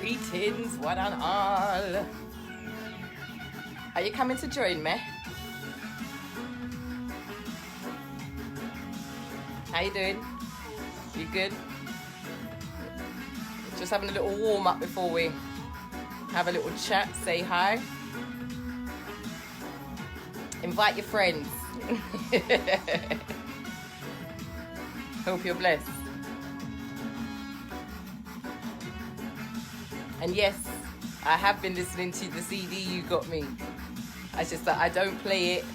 Greetings, one and all. Are you coming to join me? How you doing? You good? Just having a little warm up before we have a little chat. Say hi. Invite your friends. Hope you're blessed. And yes, I have been listening to the CD you got me. It's just that I don't play it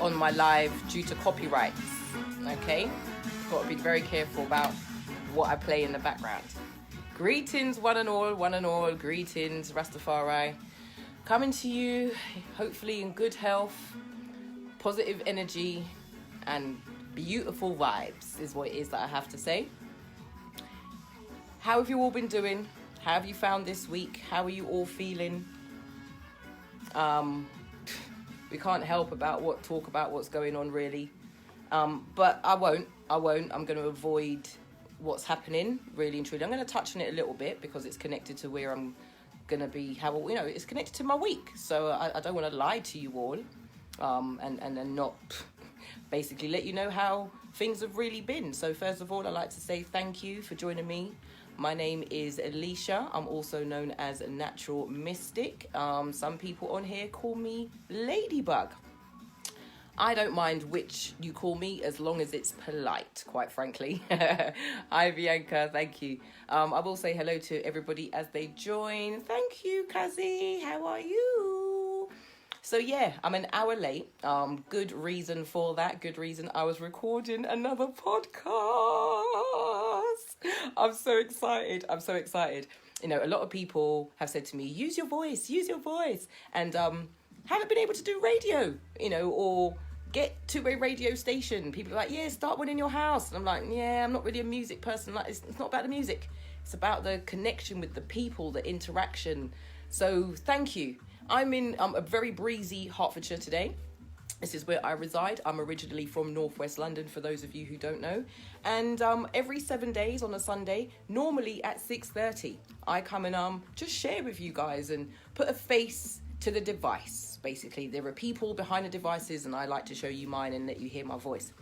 on my live due to copyrights. Okay? Got to be very careful about what I play in the background. Greetings, one and all. Greetings, Rastafari. Coming to you, hopefully in good health, positive energy, and beautiful vibes is what it is that I have to say. How have you all been doing? How have you found this week? How are you all feeling? We can't help talk about what's going on really. But I won't. I'm going to avoid what's happening really and truly. I'm going to touch on it a little bit because it's connected to where I'm going to be. It's connected to my week. So I don't want to lie to you all and not basically let you know how things have really been. So first of all, I'd like to say thank you for joining me. My name is Alicia. I'm also known as a Natural Mystic. Some people on here call me Ladybug. I don't mind which you call me as long as it's polite, quite frankly. Hi, Bianca. Thank you. I will say hello to everybody as they join. Thank you, Kazi. How are you? So yeah, I'm an hour late. Good reason for that. Good reason. I was recording another podcast. I'm so excited. You know, a lot of people have said to me, use your voice. And haven't been able to do radio, or get to a radio station. People are like, yeah, start one in your house. And I'm like, yeah, I'm not really a music person. Like, it's not about the music. It's about the connection with the people, the interaction. So thank you. I'm in a very breezy Hertfordshire today. This is where I reside. I'm originally from Northwest London, for those of you who don't know. And every 7 days on a Sunday, normally at 6:30, I come and just share with you guys and put a face to the device. Basically, there are people behind the devices, and I like to show you mine and let you hear my voice.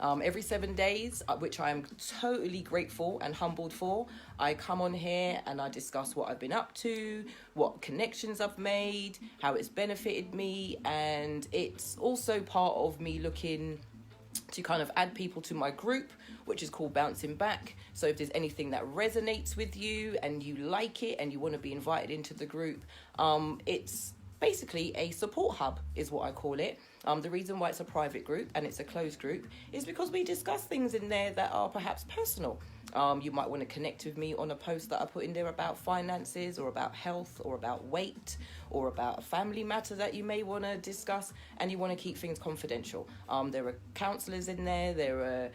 Every 7 days, which I am totally grateful and humbled for, I come on here and I discuss what I've been up to, what connections I've made, how it's benefited me, and it's also part of me looking to kind of add people to my group, which is called Bouncing Back. So if there's anything that resonates with you and you like it and you want to be invited into the group, it's basically a support hub is what I call it. The reason why it's a private group and it's a closed group is because we discuss things in there that are perhaps personal. You might want to connect with me on a post that I put in there about finances or about health or about weight or about a family matter that you may want to discuss, and you want to keep things confidential. There are counsellors in there are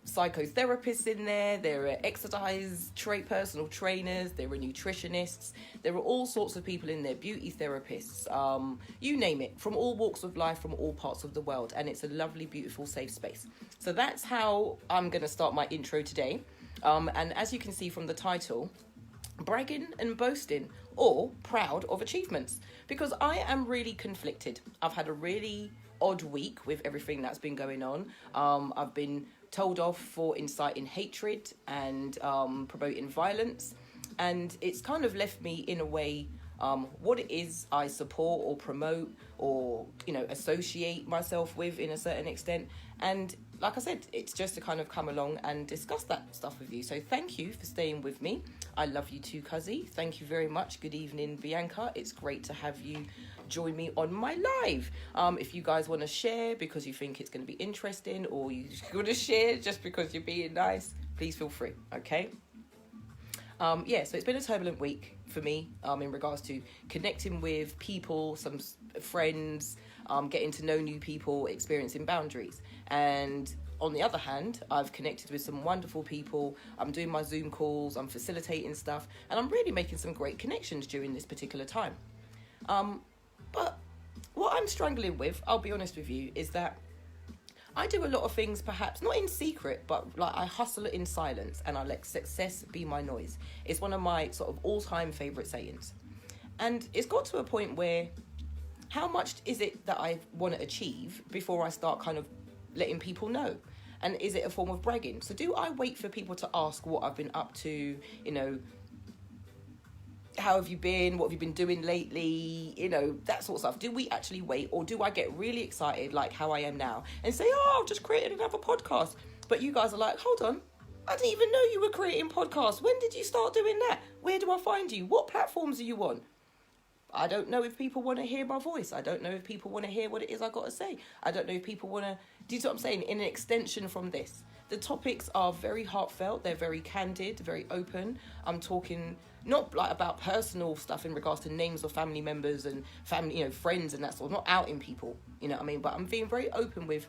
psychotherapists in there are exercise personal trainers, there are nutritionists, there are all sorts of people in there, beauty therapists, you name it, from all walks of life, from all parts of the world, and it's a lovely, beautiful, safe space. So that's how I'm going to start my intro today. And as you can see from the title, bragging and boasting, or proud of achievements, because I am really conflicted. I've had a really odd week with everything that's been going on. I've been told off for inciting hatred and promoting violence, and it's kind of left me in a way what it is I support or promote or associate myself with in a certain extent. And like I said, it's just to kind of come along and discuss that stuff with you. So thank you for staying with me. I love you too, Cuzzy. Thank you very much. Good evening, Bianca. It's great to have you join me on my live. If you guys want to share because you think it's going to be interesting, or you want to share just because you're being nice, please feel free, okay? So it's been a turbulent week for me in regards to connecting with people, some friends, getting to know new people, experiencing boundaries. And on the other hand, I've connected with some wonderful people. I'm doing my Zoom calls, I'm facilitating stuff, and I'm really making some great connections during this particular time. But what I'm struggling with, I'll be honest with you, is that I do a lot of things, perhaps not in secret, but like I hustle in silence, and I let success be my noise. It's one of my sort of all-time favorite sayings. And it's got to a point where how much is it that I want to achieve before I start kind of letting people know? And is it a form of bragging? So do I wait for people to ask what I've been up to, how have you been? What have you been doing lately? That sort of stuff. Do we actually wait, or do I get really excited like how I am now and say, oh, I've just created another podcast? But you guys are like, hold on, I didn't even know you were creating podcasts. When did you start doing that? Where do I find you? What platforms are you on? I don't know if people want to hear my voice. I don't know if people want to hear what it is I got to say. I don't know if people want to... Do you see what I'm saying? In an extension from this, the topics are very heartfelt. They're very candid, very open. I'm talking not like about personal stuff in regards to names of family members and family, friends and that sort of, not outing people, you know what I mean? But I'm being very open with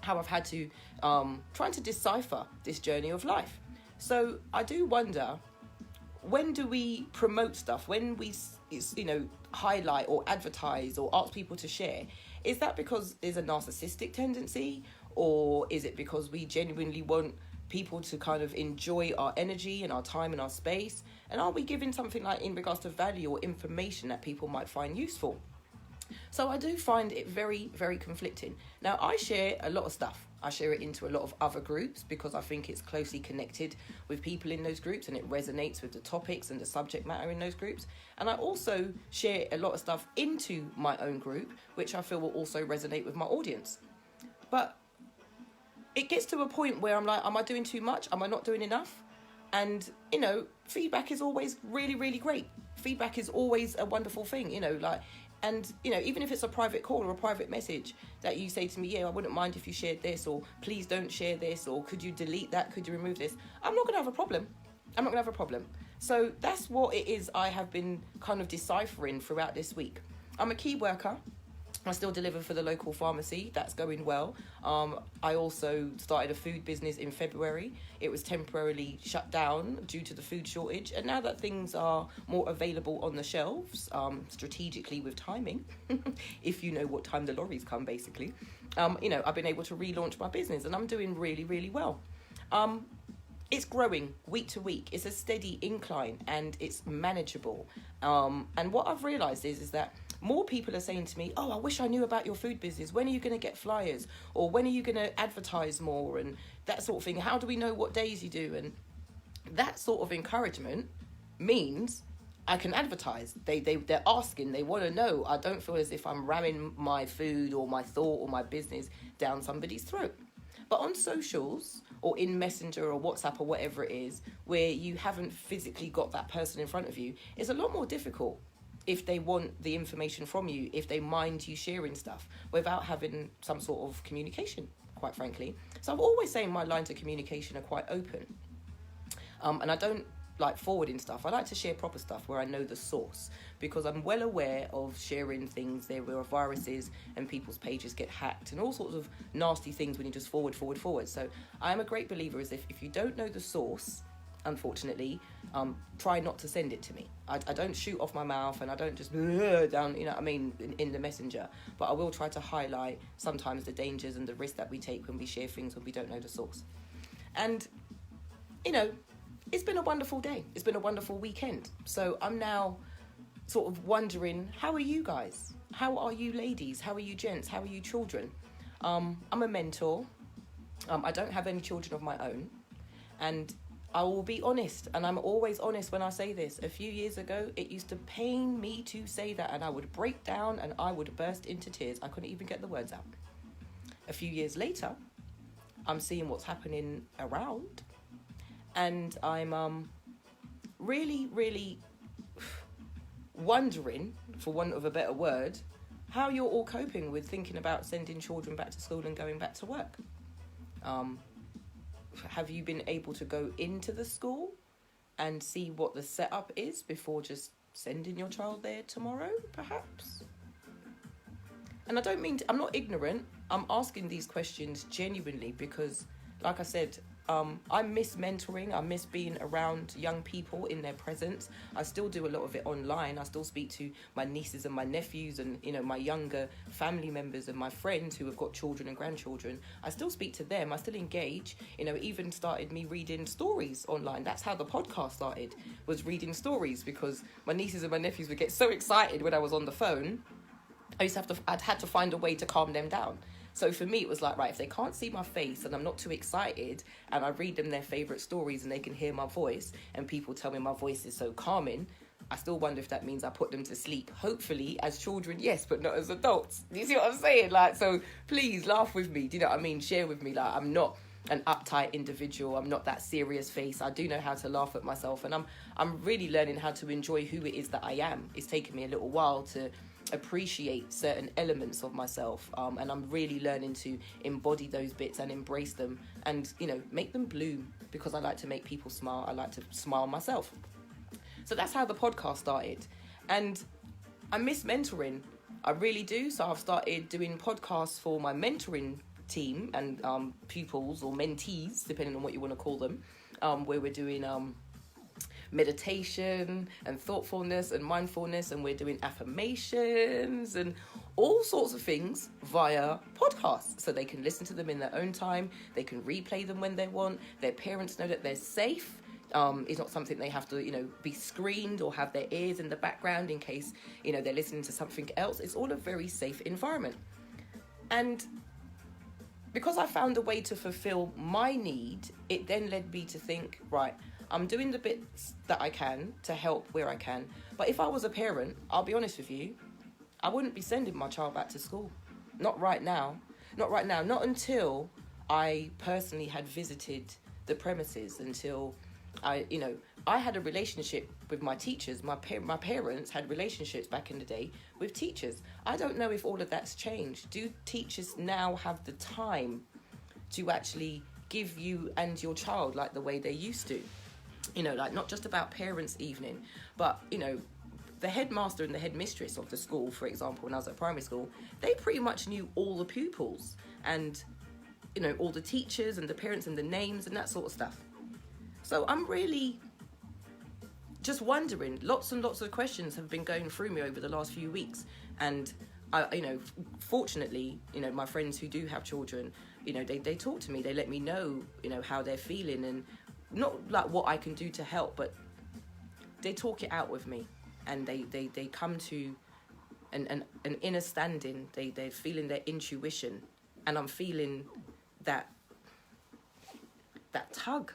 how I've had to, trying to decipher this journey of life. So I do wonder, when do we promote stuff? When we, highlight or advertise or ask people to share, is that because there's a narcissistic tendency, or is it because we genuinely want people to kind of enjoy our energy and our time and our space? And are we giving something like in regards to value or information that people might find useful? So I do find it very, very conflicting. Now, I share a lot of stuff. I share it into a lot of other groups because I think it's closely connected with people in those groups and it resonates with the topics and the subject matter in those groups. And I also share a lot of stuff into my own group, which I feel will also resonate with my audience. But it gets to a point where I'm like, am I doing too much? Am I not doing enough? And, feedback is always really, really great. Feedback is always a wonderful thing, and, even if it's a private call or a private message that you say to me, yeah, I wouldn't mind if you shared this, or please don't share this, or could you delete that? Could you remove this? I'm not going to have a problem. So that's what it is I have been kind of deciphering throughout this week. I'm a key worker. I still deliver for the local pharmacy. That's going well. I also started a food business in February. It was temporarily shut down due to the food shortage. And now that things are more available on the shelves, strategically with timing, if you know what time the lorries come, basically, I've been able to relaunch my business and I'm doing really, really well. It's growing week to week. It's a steady incline and it's manageable. And what I've realised is that more people are saying to me, oh, I wish I knew about your food business. When are you going to get flyers? Or when are you going to advertise more? And that sort of thing. How do we know what days you do? And that sort of encouragement means I can advertise. They're asking. They want to know. I don't feel as if I'm ramming my food or my thought or my business down somebody's throat. But on socials or in Messenger or WhatsApp or whatever it is, where you haven't physically got that person in front of you, it's a lot more difficult if they want the information from you, if they mind you sharing stuff without having some sort of communication, quite frankly. So I'm always saying my lines of communication are quite open. And I don't like forwarding stuff. I like to share proper stuff where I know the source, because I'm well aware of sharing things. There are viruses and people's pages get hacked and all sorts of nasty things when you just forward. So I am a great believer is if you don't know the source, unfortunately, try not to send it to me. I don't shoot off my mouth and I don't just down, in the messenger. But I will try to highlight sometimes the dangers and the risks that we take when we share things when we don't know the source. And, it's been a wonderful day. It's been a wonderful weekend. So I'm now sort of wondering, how are you guys? How are you ladies? How are you gents? How are you children? I'm a mentor. I don't have any children of my own. And I will be honest, and I'm always honest when I say this. A few years ago, it used to pain me to say that, and I would break down and I would burst into tears. I couldn't even get the words out. A few years later, I'm seeing what's happening around, and I'm really, really wondering, for want of a better word, how you're all coping with thinking about sending children back to school and going back to work. Have you been able to go into the school and see what the setup is before just sending your child there tomorrow, perhaps? And I don't mean I'm not ignorant. I'm asking these questions genuinely because, like I said, I miss mentoring. I miss being around young people in their presence. I still do a lot of it online. I still speak to my nieces and my nephews and, my younger family members and my friends who have got children and grandchildren. I still speak to them. I still engage. Even started me reading stories online. That's how the podcast started, was reading stories, because my nieces and my nephews would get so excited when I was on the phone. I'd had to find a way to calm them down. So for me, it was like, right, if they can't see my face and I'm not too excited and I read them their favourite stories and they can hear my voice and people tell me my voice is so calming, I still wonder if that means I put them to sleep. Hopefully, as children, yes, but not as adults. Do you see what I'm saying? So please laugh with me. Do you know what I mean? Share with me. I'm not an uptight individual. I'm not that serious face. I do know how to laugh at myself, and I'm really learning how to enjoy who it is that I am. It's taken me a little while to appreciate certain elements of myself, and I'm really learning to embody those bits and embrace them and make them bloom, because I like to make people smile. I like to smile myself. So that's how the podcast started, and I miss mentoring. I really do. So I've started doing podcasts for my mentoring team and pupils or mentees, depending on what you want to call them, where we're doing meditation and thoughtfulness and mindfulness, and we're doing affirmations and all sorts of things via podcasts, so they can listen to them in their own time. They can replay them when they want. Their parents know that they're safe. It's not something they have to be screened or have their ears in the background in case they're listening to something else. It's all a very safe environment. And because I found a way to fulfill my need, it then led me to think, right, I'm doing the bits that I can to help where I can. But if I was a parent, I'll be honest with you, I wouldn't be sending my child back to school. Not right now. Not right now. Not until I personally had visited the premises, until I had a relationship with my teachers. My parents had relationships back in the day with teachers. I don't know if all of that's changed. Do teachers now have the time to actually give you and your child like the way they used to? Not just about parents' evening, but, the headmaster and the headmistress of the school, for example, when I was at primary school, they pretty much knew all the pupils and, all the teachers and the parents and the names and that sort of stuff. So I'm really just wondering, lots and lots of questions have been going through me over the last few weeks. And, fortunately, my friends who do have children, they talk to me, they let me know, how they're feeling, and not like what I can do to help, but they talk it out with me, and they come to an inner standing. They're feeling their intuition, and I'm feeling that tug.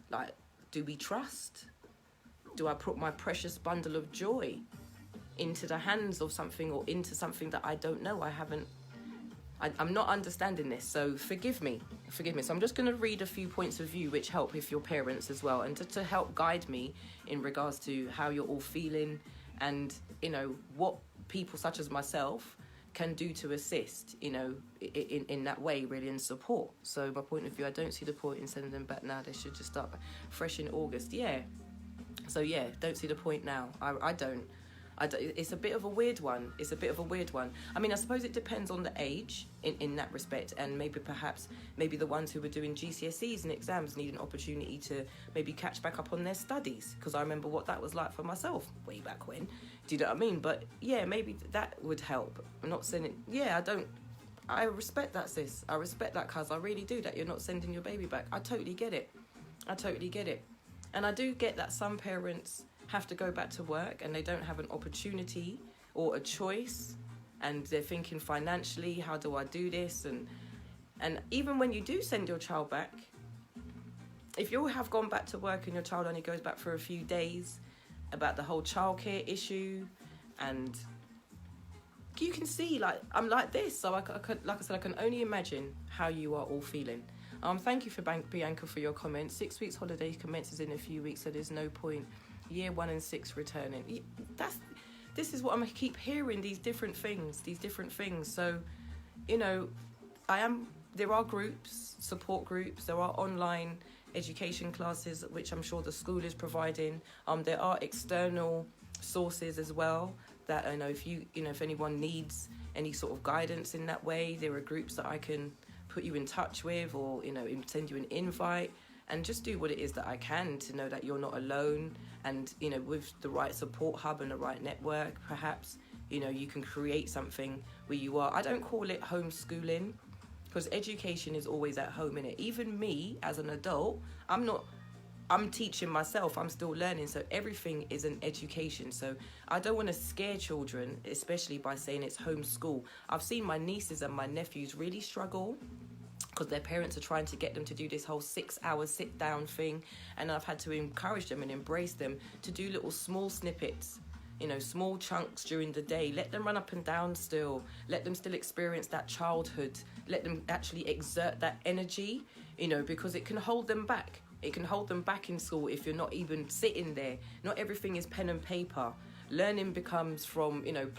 Like, do we trust? Do I put my precious bundle of joy into the hands of something, or into something that I don't know? I'm not understanding this, so forgive me. So I'm just going to read a few points of view which help if you're parents as well, and to help guide me in regards to how you're all feeling, and what people such as myself can do to assist, in that way, really, and support. So my point of view, I don't see the point in sending them back now. They should just start fresh in August. Yeah. So yeah, don't see the point now. I don't. It's a bit of a weird one. I mean, I suppose it depends on the age in that respect, and maybe the ones who were doing GCSEs and exams need an opportunity to maybe catch back up on their studies, because I remember what that was like for myself way back when. Do you know what I mean? But yeah, maybe that would help. I'm not saying, I respect that, sis. I respect that, cuz I really do, that you're not sending your baby back. I totally get it. And I do get that some parents have to go back to work and they don't have an opportunity or a choice, and they're thinking financially, how do I do this? And even when you do send your child back, if you have gone back to work and your child only goes back for a few days, about the whole childcare issue, and you can see, like, I'm like this, so I can only imagine how you are all feeling. Thank you for Bianca for your comment. 6 weeks holiday commences in a few weeks, so there's no point. Year 1 and 6 returning. This is what I'm keep hearing, these different things. So, there are groups, support groups, there are online education classes, which I'm sure the school is providing. There are external sources as well that I know if anyone needs any sort of guidance in that way, there are groups that I can put you in touch with, or, you know, send you an invite, and just do what it is that I can to know that you're not alone. And, you know, with the right support hub and the right network, perhaps, you know, you can create something where you are. I don't call it homeschooling, because education is always at home, innit? Even me as an adult, I'm teaching myself, I'm still learning, so everything is an education. So I don't want to scare children, especially by saying it's homeschool. I've seen my nieces and my nephews really struggle because their parents are trying to get them to do this whole 6-hour sit down thing, and I've had to encourage them and embrace them to do little small snippets, you know, small chunks during the day. Let them run up and down still, let them still experience that childhood, let them actually exert that energy, you know, because it can hold them back. It can hold them back in school if you're not even sitting there. Not everything is pen and paper. Learning becomes from, you know,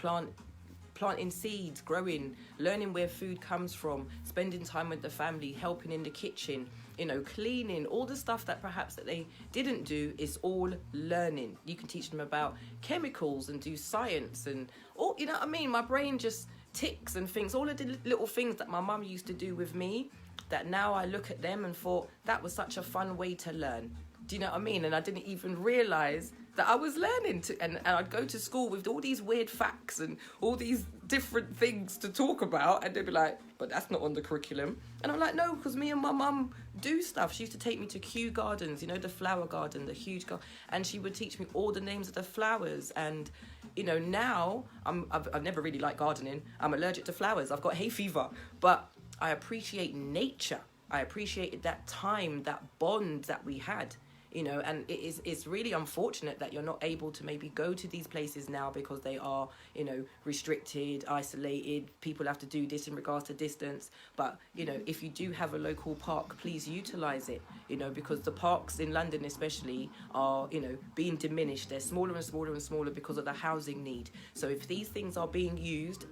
planting seeds, growing, learning where food comes from, spending time with the family, helping in the kitchen, you know, cleaning, all the stuff that perhaps that they didn't do is all learning. You can teach them about chemicals and do science and all, you know what I mean? My brain just ticks and thinks all of the little things that my mum used to do with me, that now I look at them and thought that was such a fun way to learn. Do you know what I mean? And I didn't even realise that I was learning to, and I'd go to school with all these weird facts and all these different things to talk about, and they'd be like, but that's not on the curriculum. And I'm like, no, because me and my mum do stuff. She used to take me to Kew Gardens, you know, the flower garden, the huge garden, and she would teach me all the names of the flowers. And, you know, now I've never really liked gardening. I'm allergic to flowers. I've got hay fever, but I appreciate nature. I appreciated that time, that bond that we had, you know, and it's really unfortunate that you're not able to maybe go to these places now because they are, you know, restricted, isolated. People have to do this in regards to distance. But, you know, if you do have a local park, please utilize it, you know, because the parks in London especially are, you know, being diminished. They're smaller and smaller and smaller because of the housing need. So if these things are being used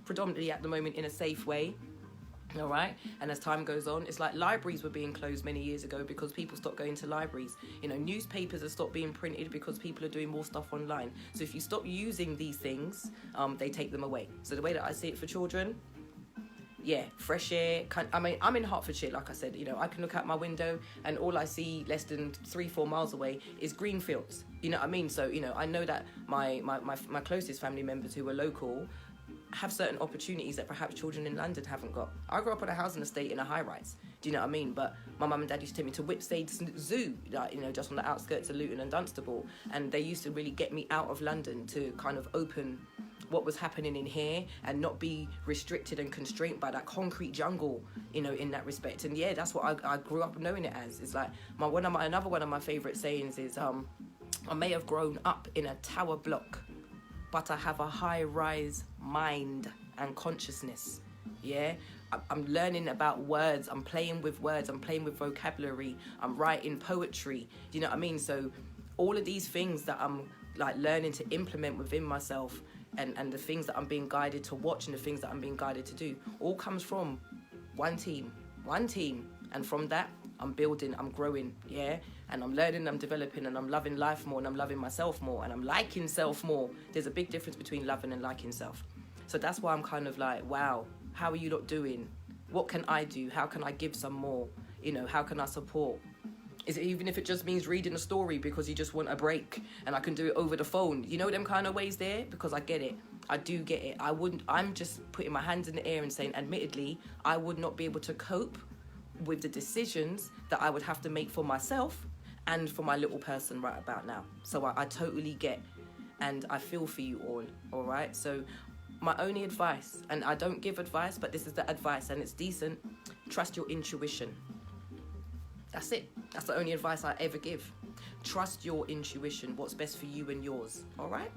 predominantly at the moment in a safe way, all right, and as time goes on, it's like libraries were being closed many years ago because people stopped going to libraries. You know, newspapers have stopped being printed because people are doing more stuff online. So if you stop using these things, they take them away. So the way that I see it for children, yeah, fresh air. I mean, I'm in Hertfordshire, like I said, you know, I can look out my window and all I see less than 3-4 miles away is green fields. You know what I mean? So, you know, I know that my closest family members who are local have certain opportunities that perhaps children in London haven't got. I grew up on a housing estate in a high-rise. Do you know what I mean? But my mum and dad used to take me to Whipsnade Zoo, like, you know, just on the outskirts of Luton and Dunstable. And they used to really get me out of London to kind of open what was happening in here and not be restricted and constrained by that concrete jungle, you know, in that respect. And yeah, that's what I grew up knowing it as. It's like another one of my favourite sayings is, I may have grown up in a tower block, but I have a high-rise mind and consciousness. Yeah, I'm learning about words. I'm playing with words. I'm playing with vocabulary. I'm writing poetry. Do you know what I mean? So all of these things that I'm like learning to implement within myself, and the things that I'm being guided to watch and the things that I'm being guided to do, all comes from one team. And from that, I'm building, I'm growing, yeah? And I'm learning, I'm developing, and I'm loving life more, and I'm loving myself more, and I'm liking self more. There's a big difference between loving and liking self. So that's why I'm kind of like, wow, how are you lot doing? What can I do? How can I give some more? You know, how can I support? Is it even if it just means reading a story because you just want a break and I can do it over the phone? You know them kind of ways there? Because I get it. I do get it. I'm just putting my hands in the air and saying, admittedly, I would not be able to cope with the decisions that I would have to make for myself and for my little person right about now. So I totally get, and I feel for you all right? So my only advice, and I don't give advice, but this is the advice and it's decent, trust your intuition. That's it. That's the only advice I ever give. Trust your intuition, what's best for you and yours, all right?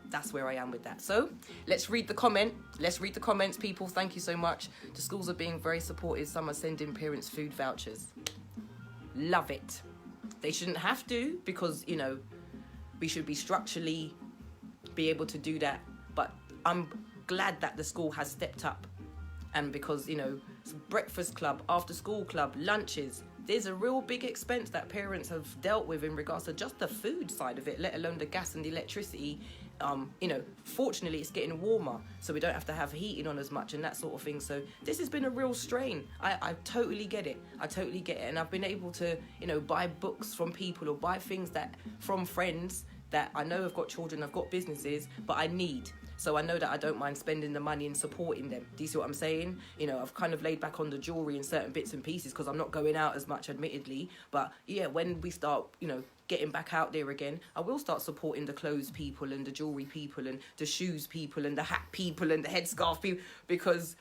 That's where I am with that. So let's read the comment. Let's read the comments, people. Thank you so much. The schools are being very supportive. Some are sending parents food vouchers. Love it. They shouldn't have to, because, you know, we should be structurally be able to do that. But I'm glad that the school has stepped up. And because, you know, breakfast club, after school club, lunches, there's a real big expense that parents have dealt with in regards to just the food side of it, let alone the gas and the electricity fortunately it's getting warmer, so we don't have to have heating on as much and that sort of thing. So this has been a real strain. I totally get it. And I've been able to, buy books from people or buy things from friends that I know have got children, I've got businesses, but I need. So I know that I don't mind spending the money and supporting them. Do you see what I'm saying? I've kind of laid back on the jewellery and certain bits and pieces because I'm not going out as much, admittedly. But yeah, when we start, getting back out there again, I will start supporting the clothes people and the jewellery people and the shoes people and the hat people and the headscarf people, because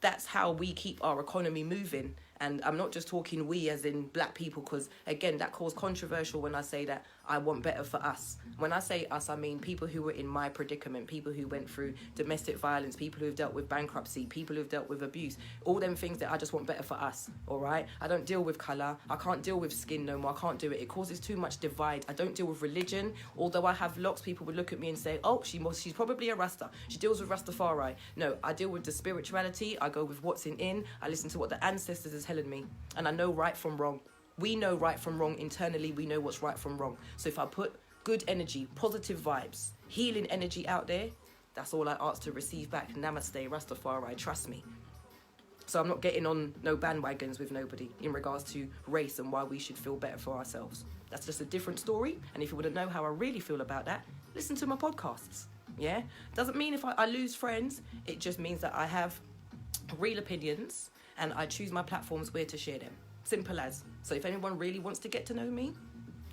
that's how we keep our economy moving. And I'm not just talking we as in black people, because again, that caused controversial when I say that I want better for us. When I say us, I mean people who were in my predicament, people who went through domestic violence, people who've dealt with bankruptcy, people who've dealt with abuse, all them things that I just want better for us, all right? I don't deal with colour. I can't deal with skin no more. I can't do it. It causes too much divide. I don't deal with religion. Although I have locks, people would look at me and say, oh, she's probably a Rasta. She deals with Rastafari. No, I deal with the spirituality. I go with what's in. I listen to what the ancestors is telling me. And I know right from wrong. We know right from wrong. Internally, we know what's right from wrong. So if I put good energy, positive vibes, healing energy out there, that's all I ask to receive back. Namaste, Rastafari, trust me. So I'm not getting on no bandwagons with nobody in regards to race and why we should feel better for ourselves. That's just a different story. And if you want to know how I really feel about that, listen to my podcasts. Yeah? Doesn't mean if I lose friends, it just means that I have real opinions and I choose my platforms where to share them. Simple as. So if anyone really wants to get to know me,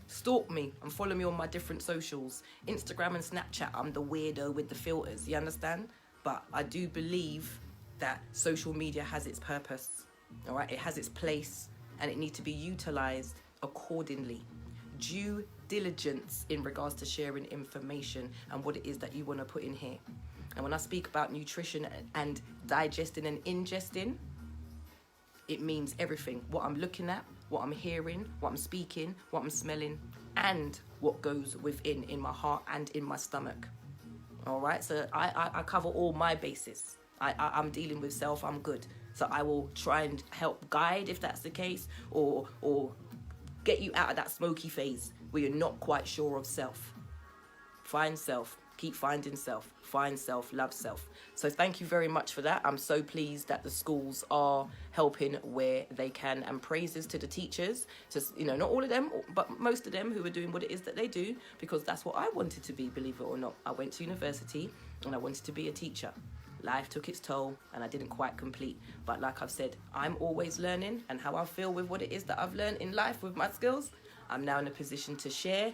stalk me and follow me on my different socials. Instagram and Snapchat, I'm the weirdo with the filters, you understand? But I do believe that social media has its purpose, all right? It has its place and it needs to be utilised accordingly. Due diligence in regards to sharing information and what it is that you want to put in here. And when I speak about nutrition and digesting and ingesting, it means everything. What I'm looking at, what I'm hearing, what I'm speaking, what I'm smelling, and what goes within in my heart and in my stomach. All right? So I cover all my bases. I'm dealing with self, I'm good. So I will try and help guide if that's the case, or get you out of that smoky phase where you're not quite sure of self. Find self. Keep finding self. Find self. Love self. So thank you very much for that. I'm so pleased that the schools are helping where they can, and praises to the teachers. Just, not all of them, but most of them who are doing what it is that they do, because that's what I wanted to be, believe it or not. I went to university and I wanted to be a teacher. Life took its toll and I didn't quite complete. But like I've said, I'm always learning, and how I feel with what it is that I've learned in life with my skills, I'm now in a position to share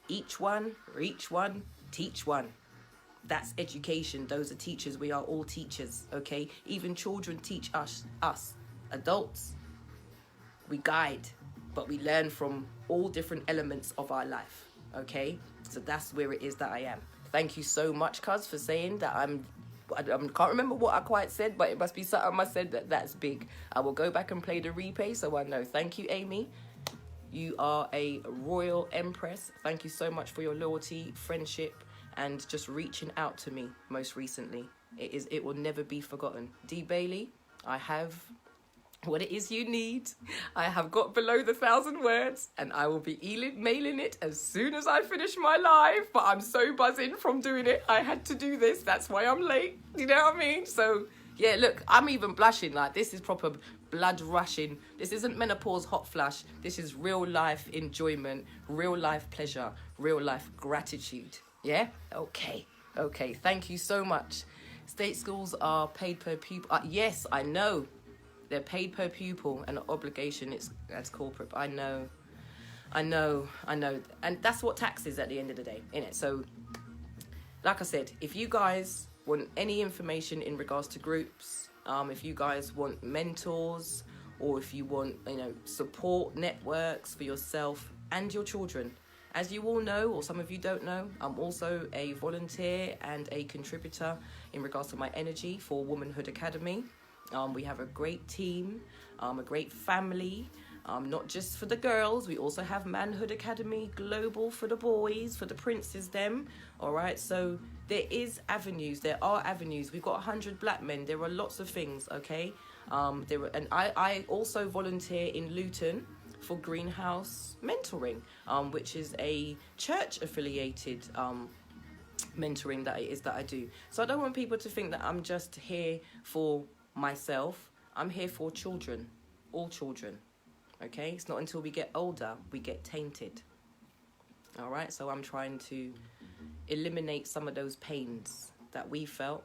each one, reach one, teach one. That's education. Those are teachers. We are all teachers, okay? Even children teach us. Adults, we guide, but we learn from all different elements of our life, okay? So that's where it is that I am. Thank you so much, cuz, for saying that I can't remember what I quite said, but it must be something I said that's big. I will go back and play the replay so I know. Thank you, Amy. You are a royal empress. Thank you so much for your loyalty, friendship, and just reaching out to me most recently. It will never be forgotten. D. Bailey, I have what it is you need. I have got below the 1,000 words, and I will be mailing it as soon as I finish my live. But I'm so buzzing from doing it. I had to do this. That's why I'm late. You know what I mean? So yeah, look, I'm even blushing. Like, this is proper blood rushing. This isn't menopause hot flash. This is real life enjoyment, real life pleasure, real life gratitude. Yeah? Okay. Thank you so much. State schools are paid per pupil. Yes, I know. They're paid per pupil, and an obligation, that's corporate. I know. And that's what tax is at the end of the day, innit? So, like I said, if you guys want any information in regards to groups, if you guys want mentors, or if you want, support networks for yourself and your children, as you all know, or some of you don't know, I'm also a volunteer and a contributor in regards to my energy for Womanhood Academy. We have a great team, a great family, not just for the girls. We also have Manhood Academy Global for the boys, for the princes them. All right, so there are avenues. We've got 100 black men. There are lots of things, okay? And I also volunteer in Luton for Greenhouse Mentoring, which is a church-affiliated mentoring that it is that I do. So I don't want people to think that I'm just here for myself. I'm here for children, all children. Okay, it's not until we get older we get tainted. All right, so I'm trying to eliminate some of those pains that we felt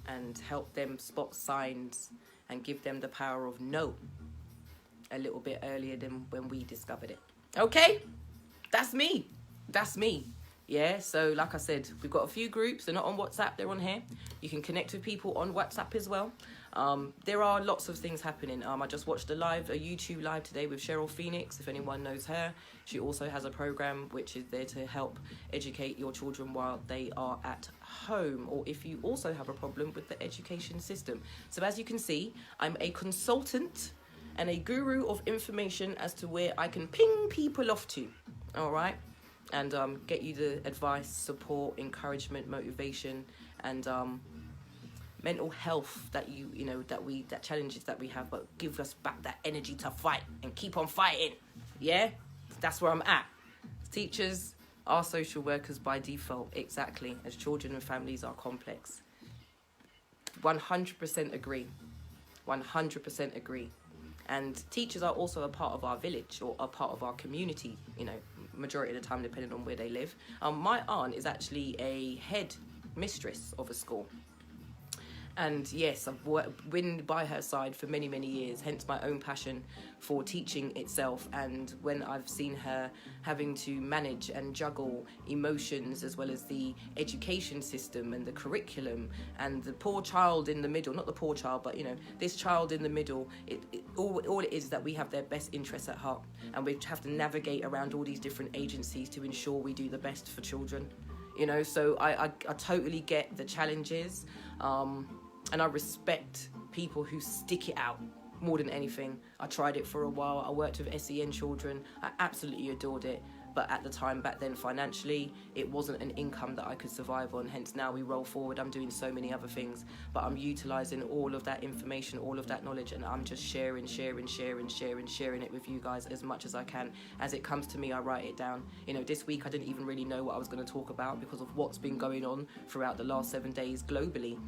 and help them spot signs and give them the power of no a little bit earlier than when we discovered it. Okay, that's me. Yeah, so like I said, we've got a few groups. They're not on WhatsApp, they're on here. You can connect with people on WhatsApp as well. There are lots of things happening. I just watched a YouTube live today with Cheryl Phoenix, if anyone knows her. She also has a program which is there to help educate your children while they are at home, or if you also have a problem with the education system. So as you can see, I'm a consultant and a guru of information as to where I can ping people off to, all right? And get you the advice, support, encouragement, motivation, and mental health that that challenges that we have, but give us back that energy to fight and keep on fighting. Yeah, that's where I'm at. Teachers are social workers by default, exactly, as children and families are complex. 100% agree. 100% agree. And teachers are also a part of our village or a part of our community, majority of the time, depending on where they live. My aunt is actually a head mistress of a school. And yes, I've been by her side for many, many years, hence my own passion for teaching itself. And when I've seen her having to manage and juggle emotions as well as the education system and the curriculum and the poor child in the middle, not the poor child, but, this child in the middle, all it is that we have their best interests at heart. And we have to navigate around all these different agencies to ensure we do the best for children. So I totally get the challenges. And I respect people who stick it out more than anything. I tried it for a while. I worked with SEN children. I absolutely adored it. But at the time back then, financially, it wasn't an income that I could survive on. Hence now we roll forward. I'm doing so many other things, but I'm utilizing all of that information, all of that knowledge, and I'm just sharing it with you guys as much as I can. As it comes to me, I write it down. This week I didn't even really know what I was going to talk about because of what's been going on throughout the last 7 days globally.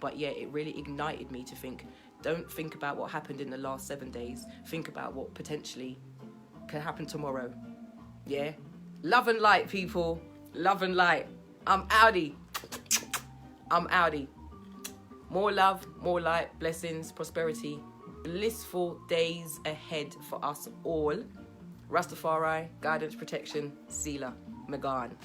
But yeah, it really ignited me to think, don't think about what happened in the last 7 days. Think about what potentially can happen tomorrow. Yeah, love and light, people. Love and light. I'm outie. More love, more light, blessings, prosperity, blissful days ahead for us all. Rastafari, guidance, protection, Sela, Magan.